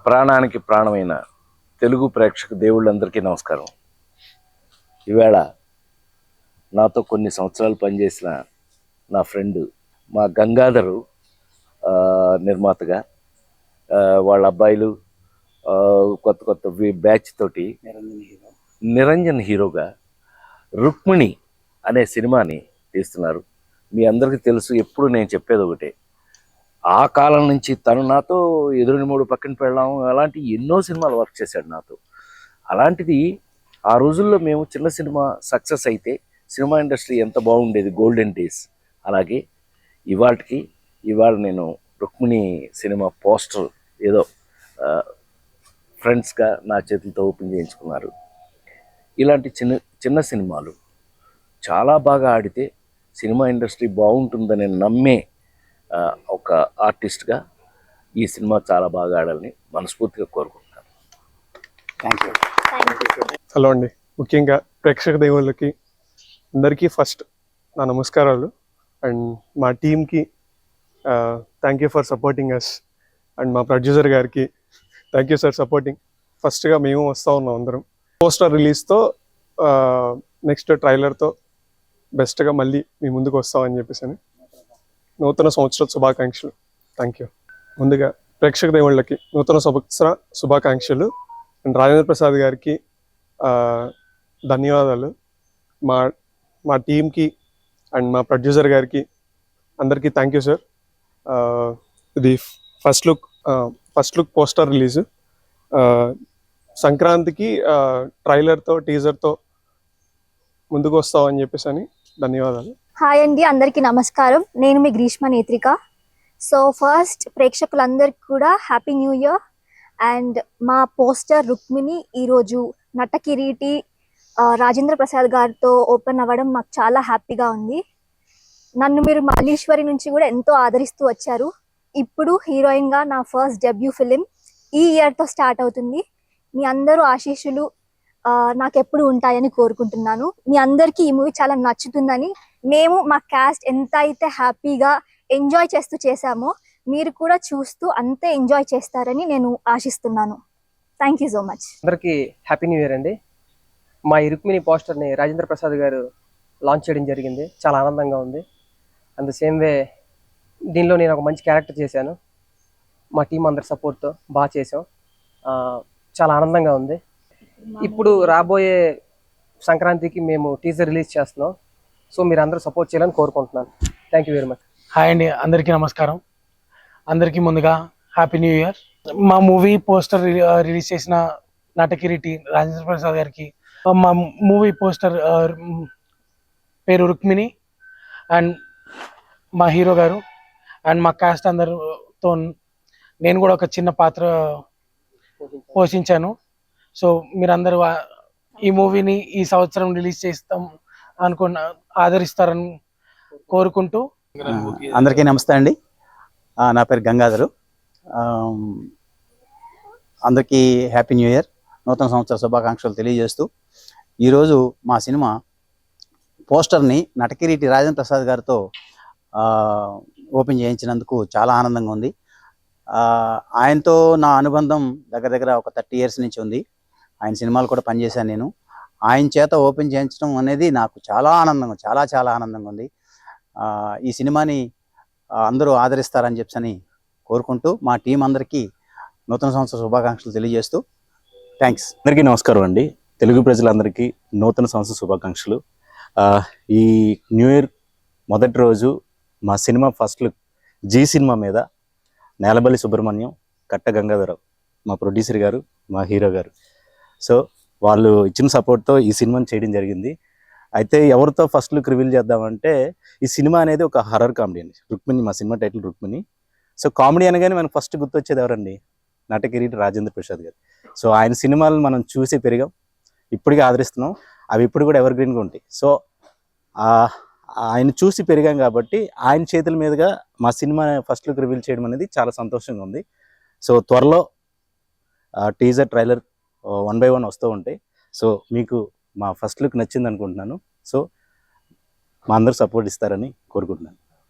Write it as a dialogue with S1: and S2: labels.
S1: ప్రాణానికి ప్రాణమైన తెలుగు ప్రేక్షక దేవుళ్ళందరికీ నమస్కారం. ఈవేళ నాతో కొన్ని సంవత్సరాలు పనిచేసిన నా ఫ్రెండ్ మా గంగాధరు నిర్మాతగా వాళ్ళ అబ్బాయిలు కొత్త కొత్త బ్యాచ్ తోటి నిరంజన్ హీరోగా రుక్మిణి అనే సినిమాని తీస్తున్నారు. మీ అందరికీ తెలుసు, ఎప్పుడు నేను చెప్పేది ఒకటే, ఆ కాలం నుంచి తను నాతో ఎదురుని మూడు పక్కన పెళ్ళాం అలాంటి ఎన్నో సినిమాలు వర్క్ చేశాడు నాతో. అలాంటిది ఆ రోజుల్లో మేము చిన్న సినిమా సక్సెస్ అయితే సినిమా ఇండస్ట్రీ ఎంత బాగుండేది, గోల్డెన్ డేస్. అలాగే ఇవాళ నేను రుక్మిణి సినిమా పోస్టర్ ఏదో ఫ్రెండ్స్గా నా చేతులతో ఓపెన్ చేయించుకున్నారు. ఇలాంటి చిన్న చిన్న సినిమాలు చాలా బాగా ఆడితే సినిమా ఇండస్ట్రీ బాగుంటుందని నమ్మే ఒక ఆర్టిస్ట్గా ఈ సినిమా చాలా బాగా ఆడాలని మనస్ఫూర్తిగా కోరుకుంటున్నాను.
S2: Thank you.
S3: హలో అండి, ముఖ్యంగా ప్రేక్షక దేవుళ్ళకి అందరికీ ఫస్ట్ నా నమస్కారాలు. అండ్ మా టీమ్కి thank you for supporting us. And మా ప్రొడ్యూసర్ గారికి థ్యాంక్ యూ సార్ సపోర్టింగ్. ఫస్ట్గా మేము వస్తూ ఉన్నాం అందరం. పోస్టర్ రిలీజ్తో నెక్స్ట్ ట్రైలర్తో బెస్ట్గా మళ్ళీ మీ ముందుకు వస్తామని చెప్పేసి నూతన సంవత్సర శుభాకాంక్షలు. Thank you. ముందుగా ప్రేక్షక దేవుళ్ళకి నూతన సంవత్సర శుభాకాంక్షలు. అండ్ రాజేంద్ర ప్రసాద్ గారికి ధన్యవాదాలు. మా టీంకి అండ్ మా ప్రొడ్యూసర్ గారికి అందరికీ థ్యాంక్ యూ సార్. ఇది ఫస్ట్ లుక్ పోస్టర్ రిలీజ్ సంక్రాంతికి ట్రైలర్తో టీజర్తో ముందుకు వస్తామని చెప్పేసి అని ధన్యవాదాలు.
S4: హాయ్ అండి, అందరికీ నమస్కారం. నేను మీ గ్రీష్మ నేత్రిక. సో ఫస్ట్ ప్రేక్షకులందరికీ కూడా హ్యాపీ న్యూ ఇయర్. అండ్ మా పోస్టర్ రుక్మిణి ఈరోజు నటకిరీటి రాజేంద్ర ప్రసాద్ గారితో ఓపెన్ అవ్వడం మాకు చాలా హ్యాపీగా ఉంది. నన్ను మీరు మల్లీశ్వరి నుంచి కూడా ఎంతో ఆదరిస్తూ వచ్చారు. ఇప్పుడు హీరోయిన్గా నా ఫస్ట్ డెబ్యూ ఫిలిం ఈ ఇయర్తో స్టార్ట్ అవుతుంది. మీ అందరూ ఆశీస్సులు నాకు ఎప్పుడు ఉంటాయని కోరుకుంటున్నాను. మీ అందరికీ ఈ మూవీ చాలా నచ్చుతుందని, మేము మా క్యాస్ట్ ఎంత అయితే హ్యాపీగా ఎంజాయ్ చేస్తూ చేశామో మీరు కూడా చూస్తూ అంతే ఎంజాయ్ చేస్తారని నేను ఆశిస్తున్నాను. Thank you so much.
S2: అందరికీ హ్యాపీ న్యూ ఇయర్ అండి. మా ఈ రుక్మిణి పోస్టర్ని రాజేంద్ర ప్రసాద్ గారు లాంచ్ చేయడం జరిగింది. చాలా ఆనందంగా ఉంది. అండ్ సేమ్ వే దీనిలో నేను ఒక మంచి క్యారెక్టర్ చేశాను. మా టీం అందరి సపోర్ట్తో బాగా చేసాం. చాలా ఆనందంగా ఉంది. ఇప్పుడు రాబోయే సంక్రాంతికి మేము టీజర్ రిలీజ్ చేస్తున్నాం. సో మీరు అందరూ సపోర్ట్ చేయాలని కోరుకుంటున్నాను. Thank you very much.
S5: Hi అండి, అందరికీ నమస్కారం. అందరికీ ముందుగా హ్యాపీ న్యూ ఇయర్. మా మూవీ పోస్టర్ రిలీజ్ చేసిన నటకిరీటి రాజేంద్ర ప్రసాద్ గారికి, మా మూవీ పోస్టర్ పేరు రుక్మిణి, అండ్ మా హీరో గారు అండ్ మా కాస్ట్ అందరితో నేను కూడా ఒక చిన్న పాత్ర పోషించాను. సో మీరందరూ ఈ మూవీని ఈ సంవత్సరం రిలీజ్ చేస్తాం ఆదరిస్తారని కోరుకుంటూ.
S6: అందరికీ నమస్తే అండి. నా పేరు గంగాధరు. అందరికీ హ్యాపీ న్యూ ఇయర్, నూతన సంవత్సర శుభాకాంక్షలు తెలియజేస్తూ ఈరోజు మా సినిమా పోస్టర్ని నటకిరీటి రాజేంద్ర ప్రసాద్ గారితో ఓపెన్ చేయించినందుకు చాలా ఆనందంగా ఉంది. ఆయనతో నా అనుబంధం దగ్గర దగ్గర ఒక 30 years నుంచి ఉంది. ఆయన సినిమాలు కూడా పనిచేశాను నేను. ఆయన చేత ఓపెన్ చేయించడం అనేది నాకు చాలా ఆనందంగా, చాలా చాలా ఆనందంగా ఉంది. ఈ సినిమాని అందరూ ఆదరిస్తారని చెప్పని కోరుకుంటూ మా టీం అందరికీ నూతన సంవత్సర శుభాకాంక్షలు తెలియజేస్తూ థ్యాంక్స్.
S7: అందరికీ నమస్కారం అండి. తెలుగు ప్రజలందరికీ నూతన సంవత్సర శుభాకాంక్షలు. ఈ న్యూ ఇయర్ మొదటి రోజు మా cinema first look Zee cinema మీద నేలబల్లి సుబ్రహ్మణ్యం, కట్ట గంగాధరరావు మా ప్రొడ్యూసర్ గారు, మా హీరో గారు, సో వాళ్ళు ఇచ్చిన సపోర్ట్తో ఈ సినిమాని చేయడం జరిగింది. అయితే ఎవరితో ఫస్ట్ లుక్ రివీల్ చేద్దామంటే, ఈ సినిమా అనేది ఒక హర్రర్ కామెడీ అండి. రుక్మిణి, మా cinema title Rukmini. So comedy అనగానే మనకు ఫస్ట్ గుర్తొచ్చేది ఎవరండి? నటకిరీటి రాజేంద్ర ప్రసాద్ గారు. సో ఆయన సినిమాలను మనం చూసి పెరిగాం, ఇప్పటికీ ఆదరిస్తున్నాం. అవి ఇప్పుడు కూడా ఎవర్ గ్రీన్గా ఉంటాయి. సో ఆయన చూసి పెరిగాం కాబట్టి ఆయన చేతుల మీదుగా మా సినిమా ఫస్ట్ లుక్ రివీల్ చేయడం అనేది చాలా సంతోషంగా ఉంది. సో త్వరలో టీజర్, ట్రైలర్ 1 by 1 వస్తూ ఉంటాయి. సో మీకు మా ఫస్ట్ లుక్ నచ్చింది అనుకుంటున్నాను. సో మా అందరూ సపోర్ట్ ఇస్తారని కోరుకుంటున్నాను.